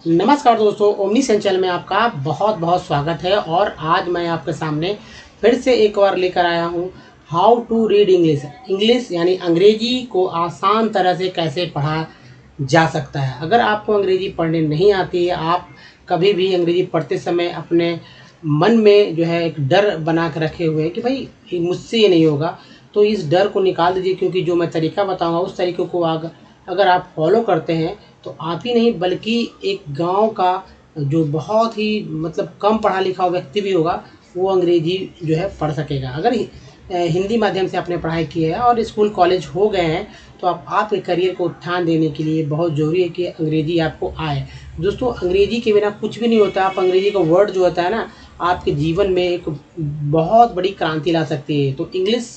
नमस्कार दोस्तों, ओमनी सेंचल में आपका बहुत बहुत स्वागत है। और आज मैं आपके सामने फिर से एक बार लेकर आया हूँ how to read English. English यानी अंग्रेजी को आसान तरह से कैसे पढ़ा जा सकता है। अगर आपको अंग्रेजी पढ़ने नहीं आती है, आप कभी भी अंग्रेजी पढ़ते समय अपने मन में जो है एक डर बना कर रखे हुए हैं कि भाई मुझसे ये नहीं होगा, तो इस डर को निकाल दीजिए। क्योंकि जो मैं तरीका बताऊंगा उस तरीके को अगर आप फॉलो करते हैं तो आप ही नहीं बल्कि एक गांव का जो बहुत ही मतलब कम पढ़ा लिखा व्यक्ति भी होगा, वो अंग्रेजी जो है पढ़ सकेगा। अगर हिंदी माध्यम से आपने पढ़ाई की है और स्कूल कॉलेज हो गए हैं, तो आप आपके करियर को उत्थान देने के लिए बहुत ज़रूरी है कि अंग्रेजी आपको आए। दोस्तों, अंग्रेजी के बिना कुछ भी नहीं होता। आप अंग्रेजी का वर्ड जो होता है ना, आपके जीवन में एक बहुत बड़ी क्रांति ला सकती है। तो इंग्लिश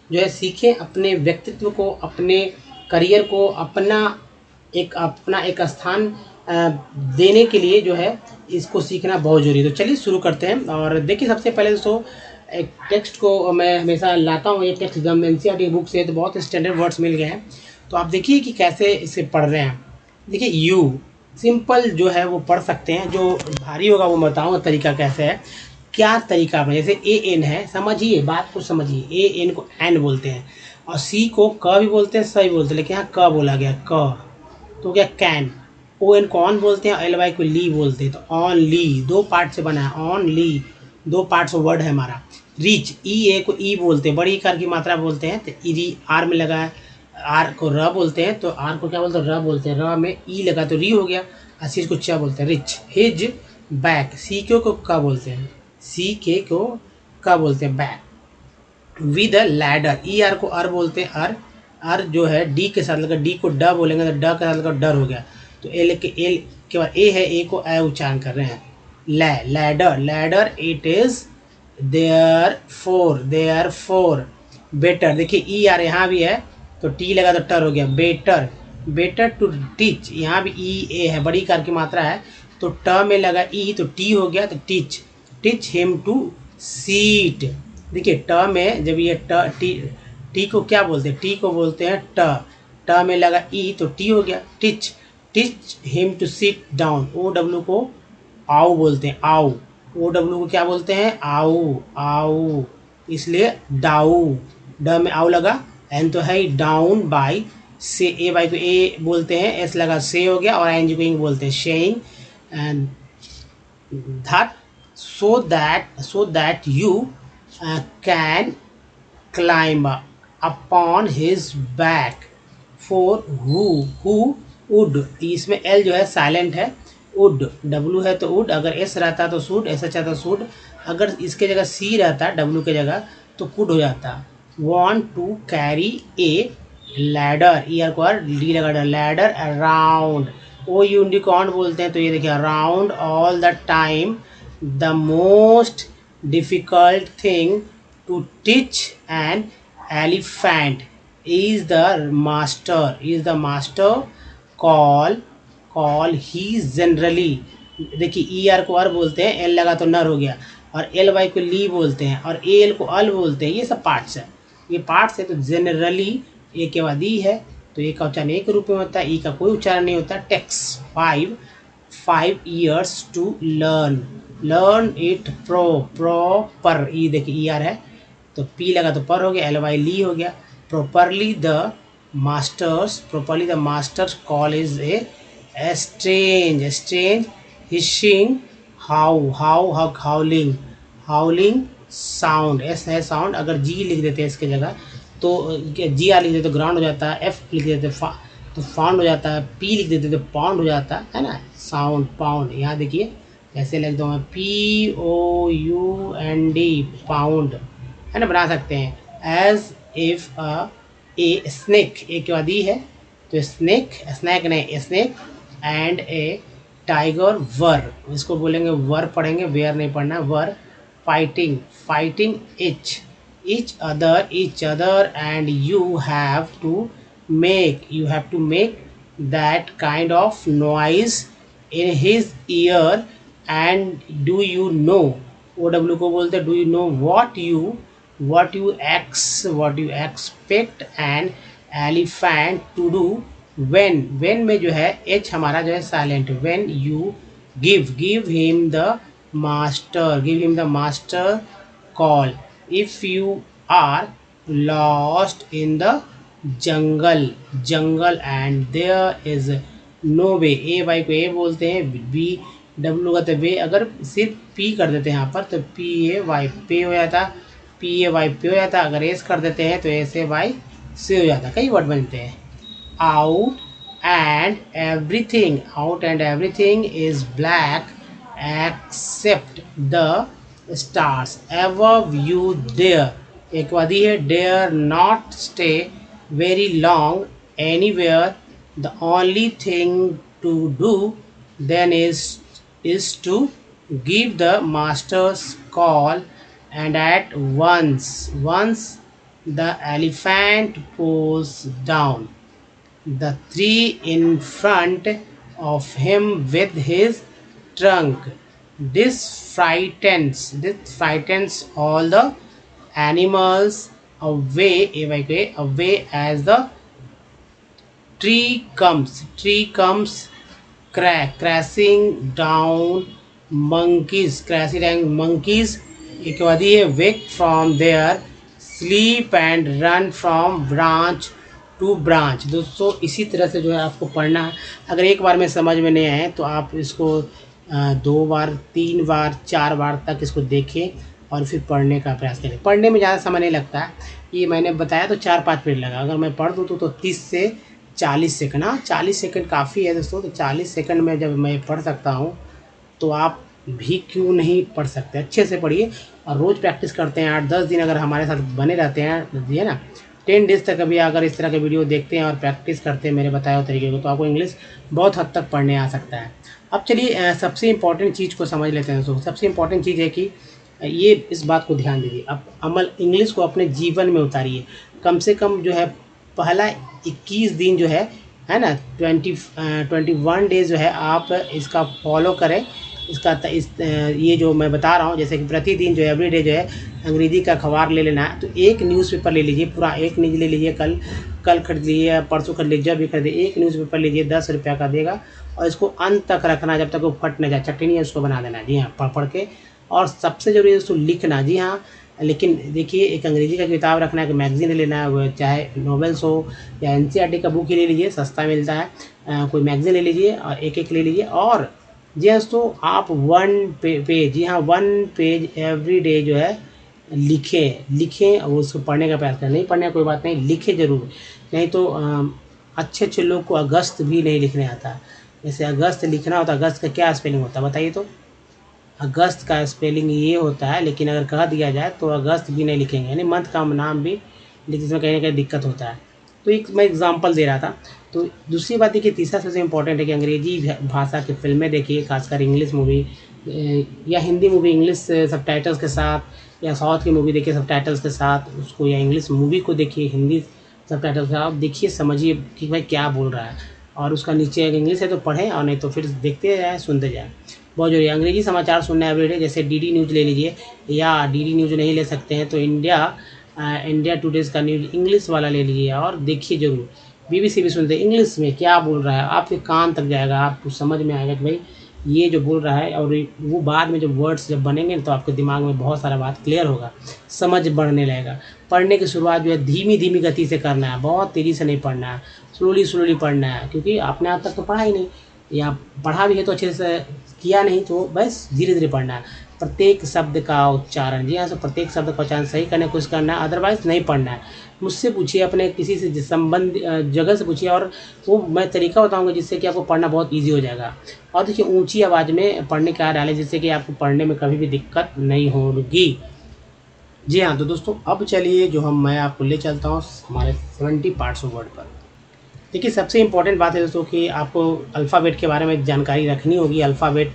जो है सीखें, अपने व्यक्तित्व को, अपने करियर को, अपना एक स्थान देने के लिए जो है इसको सीखना बहुत ज़रूरी है। तो चलिए शुरू करते हैं। और देखिए, सबसे पहले दोस्तों एक टेक्स्ट को मैं हमेशा लाता हूँ। ये टेक्स्ट एकदम एनसीईआरटी बुक से, तो बहुत स्टैंडर्ड वर्ड्स मिल गए हैं। तो आप देखिए कि कैसे इसे पढ़ रहे हैं। देखिए, यू सिंपल जो है वो पढ़ सकते हैं। जो भारी होगा वो बताऊँगा तरीका कैसे है। क्या तरीका में, जैसे ए एन है, समझिए बात को समझिए। ए एन को एन बोलते हैं और सी को क भी बोलते हैं, स भी बोलते हैं, लेकिन यहाँ क बोला गया, क। तो क्या कैन। ओ एन को ऑन बोलते हैं, एल वाई को ली बोलते हैं। तो ऑन ली दो पार्ट से बना है, ऑन ली दो पार्ट से वर्ड है हमारा। रीच, ई ए को ई बोलते हैं, बड़ी कार की मात्रा बोलते हैं, तो ई आर में लगा है। आर को र बोलते हैं, तो आर को क्या बोलते हैं, र बोलते हैं। र में ई लगा तो री हो गया। और सी को च बोलते हैं, रिच। हिज बैक, सी के को क बोलते हैं, सी के को क बोलते हैं, back. With a ladder, E R को अर बोलते हैं, अर। अर जो है डी के साथ लगा, डी को ड बोलेंगे तो ड के साथ लगा डर हो गया। तो एल के बाद ए है, ए को ए उच्चारण कर रहे हैं। Ladder, ladder it is therefore. Better, देखिए ई आर यहाँ भी है तो टी लगा तो टर हो गया, बेटर। बेटर टू टीच, यहाँ भी ई ए है, बड़ी कार की मात्रा है, तो ट में लगा ई तो टी हो गया, तो teach. Teach him to seat. देखिए ट में जब ये टी को क्या बोलते हैं, टी को बोलते हैं ट में लगा ई तो टी हो गया, teach. Teach him to sit down, O W को आओ बोलते हैं, आओ। ओ डब्ल्यू को क्या बोलते हैं, आओ आओ, इसलिए डाउ। ड में आओ लगा, एन तो है डाउन बाई से, ए बाई को ए बोलते हैं, एस लगा से हो गया, और एन जी को इंग बोलते हैं, saying. And that so that you can climb upon his back। for who would, इसमें एल जो है साइलेंट है, वुड डब्लू है तो वुड, अगर एस रहता तो सूड, एस अच्छा तो सूड, अगर इसके जगह सी रहता डब्लू के जगह तो कुड हो जाता। want to carry a ladder, E R को आर डी लगा, लैडर अराउंड, ओ यूनिकॉर्न बोलते हैं, तो ये देखिए around all the time. The most difficult thing to teach an elephant is the master call he generally। देखिए E R को अर बोलते हैं, एल लगा तो नर हो गया, और एल वाई को ली बोलते हैं, और ए एल को अल बोलते हैं। ये सब पार्ट्स है, ये पार्ट्स है। तो जनरली ए के बाद ई है, तो ए का उच्चारण ए के रूप में होता है, ई का कोई उच्चारण नहीं होता। Takes 5 years to learn it proper. ई देखिए ई आर है तो पी लगा तो पर हो गया, एल वाई ली हो गया। properly the master's call is a strange hissing howling sound। S है साउंड, अगर जी लिख देते हैं इसके जगह तो जी आर लिख देते तो ग्राउंड हो जाता है, एफ लिख देते तो फाउंड हो जाता है, पी लिख देते तो पाउंड हो जाता है ना, साउंड पाउंड। यहाँ देखिए कैसे लिख दो मैं, POUND पाउंड, है ना, बना सकते हैं। एज इफ ए स्नेक, ए के बाद ई है तो स्नेक, स्नैक नहीं स्नेक, एंड ए टाइगर वर, इसको बोलेंगे वर पढ़ेंगे, वेयर नहीं पढ़ना, were fighting each other and you have to make that kind of noise in his ear। and do you know, OW को बोलते हैं, do you know what you expect an elephant to do when में जो है H हमारा जो है silent. When you give him the master call. If you are lost in the jungle and there is no way. A Y को A बोलते हैं, B W का तो वे, अगर सिर्फ पी कर देते हैं यहाँ पर तो पी ए वाई पे हो जाता, पी ए वाई पे हो जाता। अगर एस कर देते हैं तो एस ए वाई से हो जाता। कई वर्ड बनते हैं। Out and everything is black except the stars above you there। एक वादी है, dare not stay very long anywhere, the only thing to do then is to give the master's call and at once the elephant pulls down the tree in front of him with his trunk. This frightens all the animals away as the tree comes crashing down। monkeys एक वादी है, wake from their sleep and run from branch to branch। दोस्तों इसी तरह से जो है आपको पढ़ना है। अगर एक बार में समझ में नहीं आए तो आप इसको 2 बार 3 बार 4 बार तक इसको देखें और फिर पढ़ने का प्रयास करें। पढ़ने में ज़्यादा समय नहीं लगता है, ये मैंने बताया तो 4-5 मिनट लगा। अगर मैं पढ़ दूँ तो 30 से 40 सेकंड, हाँ 40 सेकंड काफ़ी है दोस्तों। तो 40 सेकंड में जब मैं पढ़ सकता हूँ तो आप भी क्यों नहीं पढ़ सकते। अच्छे से पढ़िए और रोज़ प्रैक्टिस करते हैं। 8-10 दिन अगर हमारे साथ बने रहते हैं, है ना, 10 डेज़ तक अभी अगर इस तरह के वीडियो देखते हैं और प्रैक्टिस करते हैं मेरे बताए हुए तरीके को, तो आपको इंग्लिश बहुत हद तक पढ़ने आ सकता है। अब चलिए सबसे इम्पॉर्टेंट चीज़ को समझ लेते हैं दोस्तों। सबसे इम्पॉर्टेंट चीज़ है कि ये इस बात को ध्यान दीजिए, अब इंग्लिश को अपने जीवन में उतारिए। कम से कम जो है पहला 21 दिन जो है ना, 21 डेज जो है आप इसका फॉलो करें। ये जो मैं बता रहा हूँ, जैसे कि प्रतिदिन जो है एवरीडे जो है अंग्रेजी का अखबार ले लेना है। तो एक न्यूज़पेपर ले लीजिए, पूरा एक न्यूज़ ले लीजिए। कल खरीद लीजिए, परसों खरीद लीजिए, जब भी खरीदिए एक न्यूज़पेपर लीजिए, 10 रुपये का देगा। और इसको अंत तक रखना, जब तक वो फट न जाए, चटनी है उसको बना देना। जी हाँ, पढ़ के। और सबसे ज़रूरी है उसको लिखना। जी हाँ, लेकिन देखिए एक अंग्रेजी का किताब रखना है, कि मैगज़ीन लेना है, वो चाहे नॉवेल्स हो या NCERT का बुक ही ले लीजिए, सस्ता मिलता है। कोई मैगज़ीन ले लीजिए और एक ले लीजिए। और जी दोस्तों आप 1 पेज, जी हाँ 1 पेज एवरी डे जो है लिखें और उसको पढ़ने का प्रयास करें। नहीं पढ़ने कोई बात नहीं, लिखें ज़रूर। नहीं तो अच्छे लोग को अगस्त भी नहीं लिखने आता। जैसे अगस्त लिखना होता, अगस्त का क्या स्पेलिंग होता है बताइए तो। अगस्त का स्पेलिंग ये होता है, लेकिन अगर कह दिया जाए तो अगस्त भी नहीं लिखेंगे, यानी मंथ का नाम भी, लेकिन इसमें कहीं ना कहीं दिक्कत होता है। तो एक मैं एग्जांपल दे रहा था। तो दूसरी बात देखिए, तीसरा सबसे इम्पोर्टेंट है कि अंग्रेजी भाषा की फिल्में देखिए, खासकर इंग्लिश मूवी या हिंदी मूवी इंग्लिश सबटाइटल्स के साथ, या साउथ की मूवी देखिए सबटाइटल्स के साथ उसको, या इंग्लिश मूवी को देखिए हिंदी सबटाइटल्स के साथ। आप देखिए, समझिए कि भाई क्या बोल रहा है, और उसका नीचे अगर इंग्लिश है तो पढ़ें, और नहीं तो फिर देखते जाए, सुनते जाए। बहुत जरूरी है अंग्रेजी समाचार सुनना एवरीडे। जैसे DD न्यूज़ ले लीजिए, या DD न्यूज़ नहीं ले सकते हैं तो इंडिया टुडेज़ का न्यूज़ इंग्लिश वाला ले लीजिए और देखिए ज़रूर। BBC भी सुनते हैं, इंग्लिश में क्या बोल रहा है आपके कान तक जाएगा, आपको समझ में आएगा कि भाई ये जो बोल रहा है। और वो बाद में जब वर्ड्स जब बनेंगे तो आपके दिमाग में बहुत सारा बात क्लियर होगा, समझ बढ़ने लगेगा। पढ़ने की शुरुआत जो है धीमी गति से करना है, बहुत तेज़ी से नहीं पढ़ना है, स्लोली पढ़ना है। क्योंकि आपने आज तक तो पढ़ा ही नहीं, या पढ़ा भी है तो अच्छे से किया नहीं, तो बस धीरे पढ़ना है। प्रत्येक शब्द का उच्चारण, जी हाँ, तो प्रत्येक शब्द का उच्चारण सही करने की कोशिश करना है, अदरवाइज़ नहीं पढ़ना है। मुझसे पूछिए, अपने किसी से संबंध जगह से पूछिए, और वो मैं तरीका बताऊंगा जिससे कि आपको पढ़ना बहुत ईजी हो जाएगा। और देखिए ऊंची आवाज़ में पढ़ने का डालें, जिससे कि आपको पढ़ने में कभी भी दिक्कत नहीं होगी। जी हाँ, तो दोस्तों अब चलिए जो मैं आपको ले चलता हूँ हमारे 70 पार्ट्स ऑफ वर्ड पर। देखिए सबसे इम्पोर्टेंट बात है दोस्तों कि आपको अल्फ़ाबेट के बारे में जानकारी रखनी होगी। अल्फ़ाबेट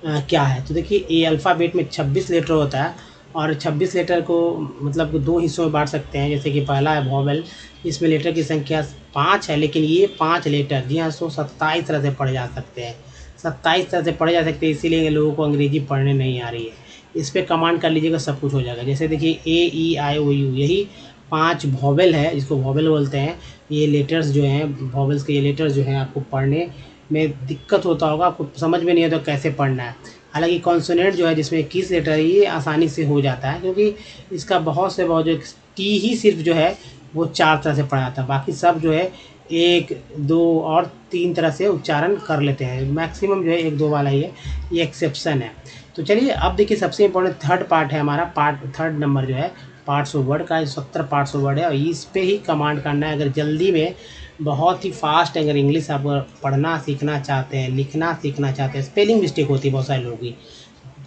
क्या है, तो देखिए ये अल्फ़ाबेट में 26 लेटर होता है, और 26 लेटर को मतलब 2 हिस्सों में बांट सकते हैं। जैसे कि पहला है वॉवेल, इसमें लेटर की संख्या 5 है, लेकिन ये 5 लेटर जी हाँ 127 तरह से पढ़े जा सकते हैं। 27 तरह से पढ़े जा सकते हैं, इसीलिए लोगों को अंग्रेजी पढ़ने नहीं आ रही है। इस पर कमांड कर लीजिएगा, सब कुछ हो जाएगा। जैसे देखिए AEIOU, यही 5 वॉवेल है, इसको वॉवेल बोलते हैं। ये लेटर्स जो हैं, वॉवेल्स के ये लेटर्स जो हैं, आपको पढ़ने में दिक्कत होता होगा, आपको समझ में नहीं आता कैसे पढ़ना है। हालांकि कॉन्सोनेंट जो है, जिसमें 21 लेटर है, ये आसानी से हो जाता है, क्योंकि इसका बहुत जो टी ही सिर्फ जो है वो 4 तरह से पढ़ा जाता है। बाकी सब जो है 1, 2 और 3 तरह से उच्चारण कर लेते हैं। मैक्सिमम जो है 1, 2 वाला ही है, ये एक्सेप्शन है। तो चलिए अब देखिए, सबसे इम्पोर्टेंट थर्ड पार्ट है हमारा, थर्ड नंबर जो है पार्ट्स ऑफ वर्ड का। 17 पार्ट्स ऑफ वर्ड है और इस पे ही कमांड करना है। अगर जल्दी में बहुत ही फास्ट अगर इंग्लिश आप पढ़ना सीखना चाहते हैं, लिखना सीखना चाहते हैं, स्पेलिंग मिस्टेक होती है बहुत सारे लोगों की,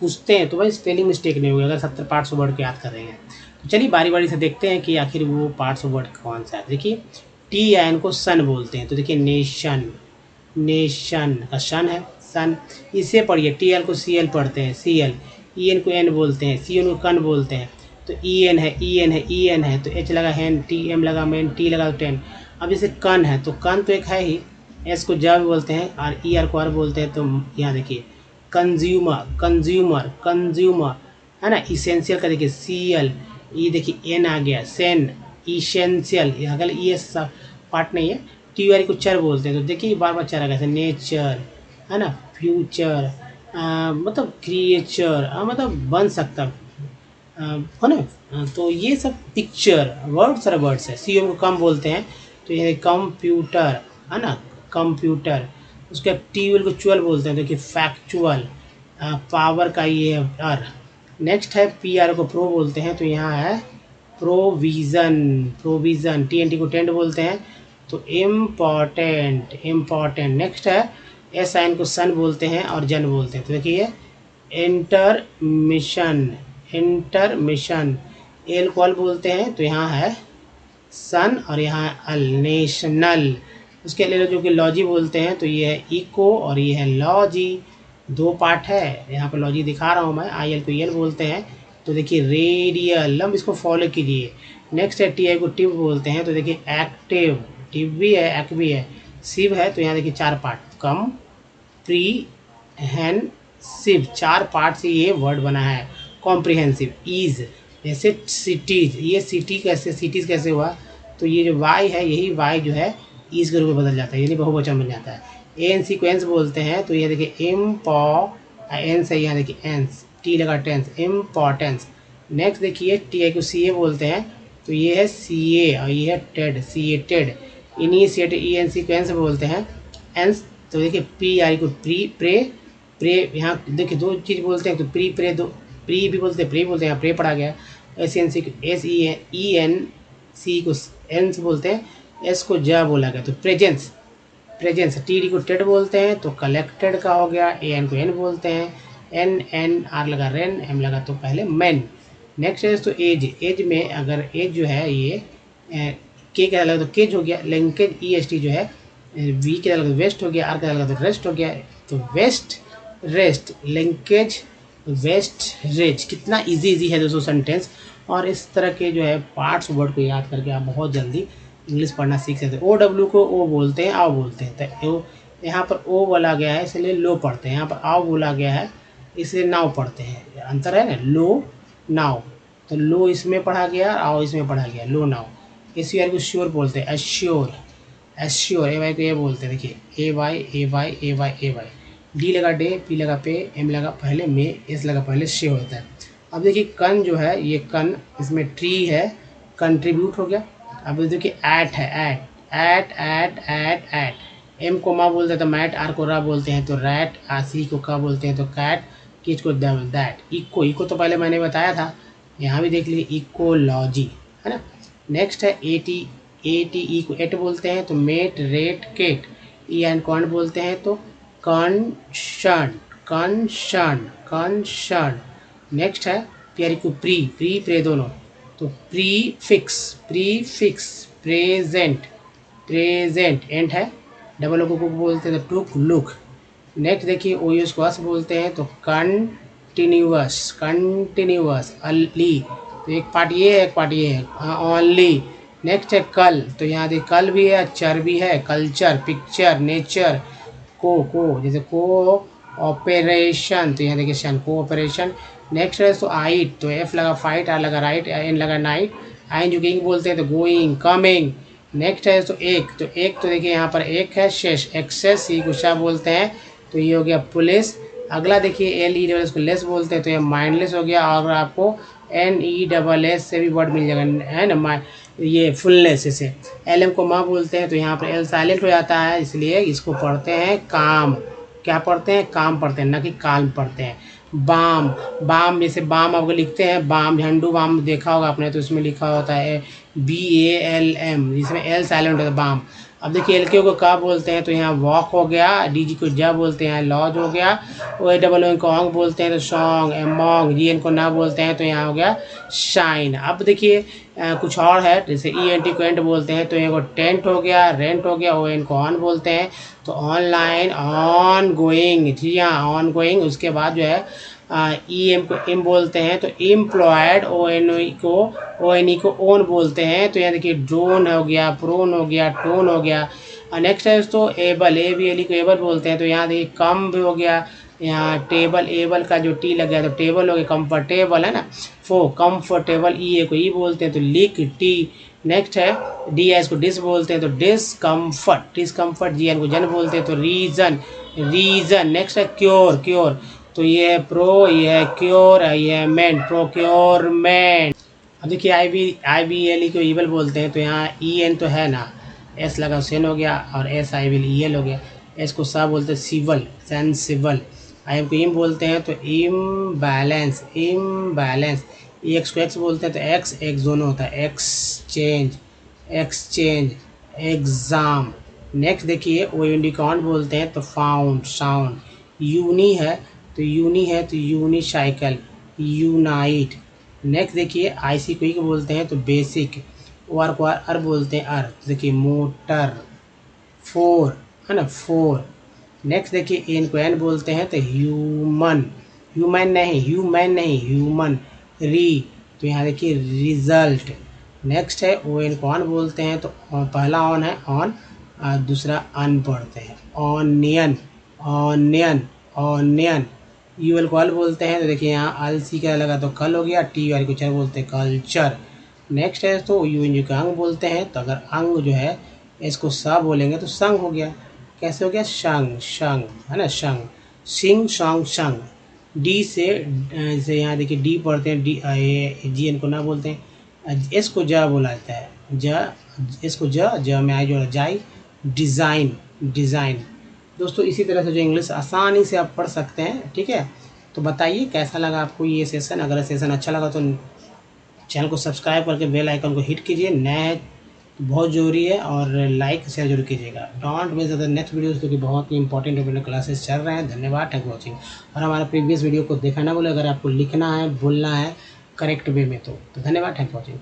पूछते हैं तो भाई स्पेलिंग मिस्टेक नहीं होगी अगर 70 पार्ट्स ऑफ वर्ड को याद कर रहे हैं। तो चलिए बारी बारी से देखते हैं कि आखिर वो पार्ट्स ऑफ वर्ड कौन सा है। देखिए टी या एन को सन बोलते हैं, तो देखिए नेशन, नेशन का शन है, सन। इसे पढ़िए, टी एल को सी एल पढ़ते हैं, सी एल। ई एन को एन बोलते हैं, सी एन को कन बोलते हैं। तो ई एन है, ई एन है, ई एन है, तो एच लगा हैन, टी एम लगा मैन, टी लगा तो टेन। अब जैसे कन है, तो कन तो एक है ही, एस को जब बोलते हैं और ई आर को आर बोलते हैं। तो यहाँ देखिए कंज्यूमर, कंज्यूमर, कंज्यूमर है ना। इसेंशियल का देखिए सी एल, ये देखिए एन आ गया, सेन, इसेंशियल, अगर ये सब पार्ट नहीं है। टी आर को चर बोलते हैं, तो देखिए बार बार चर आ गया, नेचर है ना, फ्यूचर, मतलब क्रिएचर, मतलब बन सकता है ना। तो ये सब पिक्चर वर्ड्स और वर्ड्स है। सी को कम बोलते हैं, तो ये कंप्यूटर है ना, कंप्यूटर। उसके टी को चुअल बोलते हैं, देखिए फैक्चुअल, पावर का ये आर। नेक्स्ट है पी आर को प्रो बोलते हैं, तो यहाँ है provision, provision. T N T को टेंट बोलते हैं, तो इम्पॉर्टेंट, इम्पॉर्टेंट। नेक्स्ट है एस आई एन को सन बोलते हैं और जन बोलते हैं, तो देखिए इंटरमिशन, इंटरमिशन। एल को अल बोलते हैं, तो यहाँ है सन और यहाँ है अल, नेशनल। उसके लिए जो कि लॉजी बोलते हैं, तो ये है इको और ये है लॉजी। 2 पार्ट है, यहाँ पर लॉजी दिखा रहा हूँ मैं। आई एल को एल बोलते हैं, तो देखिए रेडियल, हम इसको फॉलो कीजिए। नेक्स्ट है टी आई को टिव बोलते हैं, तो देखिए एक्टिव, टिव भी है, एक्ट भी है, सिव है। तो यहाँ देखिए 4 पार्ट, कम प्री हैन सिव, 4 पार्ट से ये वर्ड बना है। कॉम्प्रिहेंसिव, ईज, जैसे सिटीज, ये सिटी कैसे, सिटीज़ कैसे हुआ, तो ये जो वाई है, यही वाई जो है ईज के रूप में बदल जाता है, यानी बहुवचन बन जाता है। एन सीक्वेंस बोलते हैं, तो ये देखिए एन से यहाँ देखिए एंस, टी लगा टेंस, इम्पॉर्टेंस। नेक्स्ट देखिए टी आई को सी ए बोलते हैं, तो ये है सी ए और ये है ted, C A ted. Initiate E N sequence बोलते हैं, एंस। तो देखिए पी आई को प्री प्रे, प्रे यहाँ देखिए 2 चीज़ बोलते हैं, तो प्री प्रे, 2 प्री भी बोलते हैं, प्रे बोलते हैं, यहाँ प्रे पढ़ा गया। S N C, S E N C को एंस बोलते हैं, एस को जा बोला गया, तो प्रेजेंस, प्रेजेंस। टी डी को टेड बोलते हैं, तो कलेक्टेड का हो गया। ए एन को एन बोलते हैं, एन एन आर लगा रेन, एम लगा तो पहले मैन। नेक्स्ट है तो एज, एज में अगर एज जो है ये के क्या लगा तो केज हो गया। लिंकेज ई एस टी जो है, वी के लगा तो वेस्ट हो गया, आर का लगा तो रेस्ट हो गया, तो west rest, linkage west rays. कितना इजी है दोस्तों सेंटेंस। और इस तरह के जो है पार्ट्स वर्ड को याद करके आप बहुत जल्दी इंग्लिश पढ़ना सीख सकते हैं। ओ डब्ल्यू को ओ बोलते हैं, आओ बोलते हैं, तो यहाँ पर ओ बोला गया है इसलिए लो पढ़ते हैं, यहाँ पर आओ बोला गया है इसलिए नाव पढ़ते हैं। अंतर है ना, लो नाव, तो लो इसमें पढ़ा गया, आओ इसमें पढ़ा गया, लो नाव। एस को श्योर बोलते हैं, एश्योर, एश्योर। ए वाई को ये बोलते हैं, देखिए ए वाई ए वाई ए वाई ए वाई। डी लगा डे, पी लगा पे, एम लगा पहले में, एस लगा पहले से होता है। अब देखिए कन जो है, ये कन, इसमें ट्री है, कंट्रीब्यूट हो गया। अब देखिए ऐट है, at at at at at. M को माँ बोलते हैं तो मैट, आर को रा बोलते हैं तो रैट, सी को का बोलते हैं तो कैट, किच को दैट। इको, इको तो पहले मैंने बताया था, यहाँ भी देख लीजिए इकोलॉजी है ना। नेक्स्ट है ए टी ई को एट बोलते हैं तो mate, rate, Kate. E and con बोलते हैं तो कंसर्न, कंसर्न, कंसर्न। नेक्स्ट है प्यारी को प्री, प्री प्रे दोनों, तो prefix, prefix, present, present. And है डबल ओ को बोलते हैं तो टुक, लुक। नेक्स्ट देखिए ओ यूज को अस बोलते हैं तो कंटिन्यूअस, कंटिन्यूअस। अली, तो एक पार्ट ये है, एक पार्ट ये है, ओनली। नेक्स्ट है कल, तो यहाँ देखिए कल भी है, चर भी है, कल्चर, पिक्चर, नेचर। को जैसे को ऑपरेशन, तो यहाँ देखिए शन, को ऑपरेशन। नेक्स्ट है तो आइट, तो एफ लगा फाइट, आर लगा राइट, एन लगा नाइट, आइन जो गोइंग बोलते हैं तो गोइंग, कमिंग। नेक्स्ट है तो एक तो देखिए यहाँ पर एक है शेष, एक्सेस, ये को क्या बोलते हैं तो ये हो गया पुलिस। अगला देखिए एल ई डबल इसको लेस बोलते हैं तो ये माइंडलेस हो गया। और आपको एन ई डबल एस से भी वर्ड मिल जाएगा है ना, ये फुलनेस। इसे एल एम को माँ बोलते हैं तो यहाँ पर एल साइलेंट हो जाता है, इसलिए इसको पढ़ते हैं काम। क्या पढ़ते हैं? काम पढ़ते हैं, ना कि काल्म पढ़ते हैं। बाम, बाम जैसे बाम आपको लिखते हैं बाम, झंडू बाम देखा होगा आपने, तो इसमें लिखा होता है BALM, जिसमें एल साइलेंट होता है, बाम। अब देखिए एल के को क्या बोलते हैं तो यहाँ वॉक हो गया, डी जी को जा बोलते हैं, लॉज हो गया, ओ ए डबल ओ को ऑन्ग बोलते हैं तो सॉन्ग, एमोंग, जी एन को ना बोलते हैं तो यहाँ हो गया शाइन। अब देखिए कुछ और है, जैसे ई एन टी को एंट बोलते हैं तो यहाँ को टेंट हो गया, रेंट हो गया, ओ एन को ऑन बोलते हैं तो ऑनलाइन, ऑन गोइंग, जी हाँ ऑन गोइंग। उसके बाद जो है ई एम को एम बोलते हैं तो एम्प्लॉयड, ओ एन ई को ओन बोलते हैं तो यहाँ देखिए ड्रोन हो गया, प्रोन हो गया, टोन हो गया। नेक्स्ट है तो able, A B L E को एबल बोलते हैं तो यहाँ देखिए कम भी हो गया, यहाँ टेबल, एबल का जो टी लग गया तो टेबल हो गया, कंफर्टेबल है ना, फो कंफर्टेबल, ई ए को ई बोलते हैं तो लिक, टी। नेक्स्ट है डी एस को डिस बोलते हैं तो डिसकम्फर्ट, डिसकम्फर्ट, जी एन को जन बोलते हैं तो रीजन, रीजन। नेक्स्ट है क्योर, क्योर तो ये है प्रो, ये है क्योर, ये है मेंट, प्रोक्योरमेंट। अब देखिए आई बी एल ई को ईवल बोलते हैं तो यहाँ ई एन तो है ना, एस लगा सेन हो गया, और S I will E L हो गया। एस को सा बोलते हैं सिवल, सेंसिबल। आई एम को इम बोलते हैं तो इम्बैलेंस, इम्बैलेंस। एक्स को एक्स बोलते हैं तो एक्स एक दोनों होता है, एक्सचेंज, एक्सचेंज, एग्ज़ाम। नेक्स्ट देखिए ओ यूनिकॉर्न बोलते हैं तो फाउंड, साउंड। यूनी है तो यूनिसाइकिल, यूनाइट। नेक्स्ट देखिए आई सी को बोलते हैं तो बेसिक, ओ आर को आर बोलते हैं अर्थ, देखिए मोटर, फोर है ना, फोर। नेक्स्ट देखिए एन को एन बोलते हैं तो ह्यूमन, ह्यूमन नहीं, ह्यूमन। री तो यहाँ देखिए रिजल्ट। नेक्स्ट है ओ एन को ऑन बोलते हैं तो पहला ऑन है ऑन, दूसरा अन पढ़ते हैं, onion, onion, onion. U L को अल बोलते हैं तो देखिए यहाँ अल सी का लगा तो कल हो गया, टी वाली को चर बोलते हैं कल्चर। नेक्स्ट है तो यू एन यू का अंग बोलते हैं तो अगर अंग जो है इसको सा बोलेंगे तो संग हो गया। कैसे हो गया? शंग, शंग है ना, शंग, सिंग, सॉन्ग, शंग। डी से जैसे यहाँ देखिए डी पढ़ते हैं, डी जी एन को ना बोलते हैं, एस को जा बोला जाता है, जा, इसको ज में आई जो जाई, डिज़ाइन, डिज़ाइन। दोस्तों इसी तरह से जो इंग्लिश आसानी से आप पढ़ सकते हैं, ठीक है। तो बताइए कैसा लगा आपको ये सेशन। अगर सेशन अच्छा लगा तो चैनल को सब्सक्राइब करके बेल आइकन को हिट कीजिए, नए तो बहुत ज़रूरी है, और लाइक शेयर जरूर कीजिएगा। Don't miss the next videos, क्योंकि बहुत ही इंपॉर्टेंट अपने क्लासेस चल रहे हैं। धन्यवाद, थैंक वॉचिंग। और हमारे प्रीवियस वीडियो को देखना ना बोले, अगर आपको लिखना है, बोलना है करेक्ट वे में तो धन्यवाद, थैंक वॉचिंग।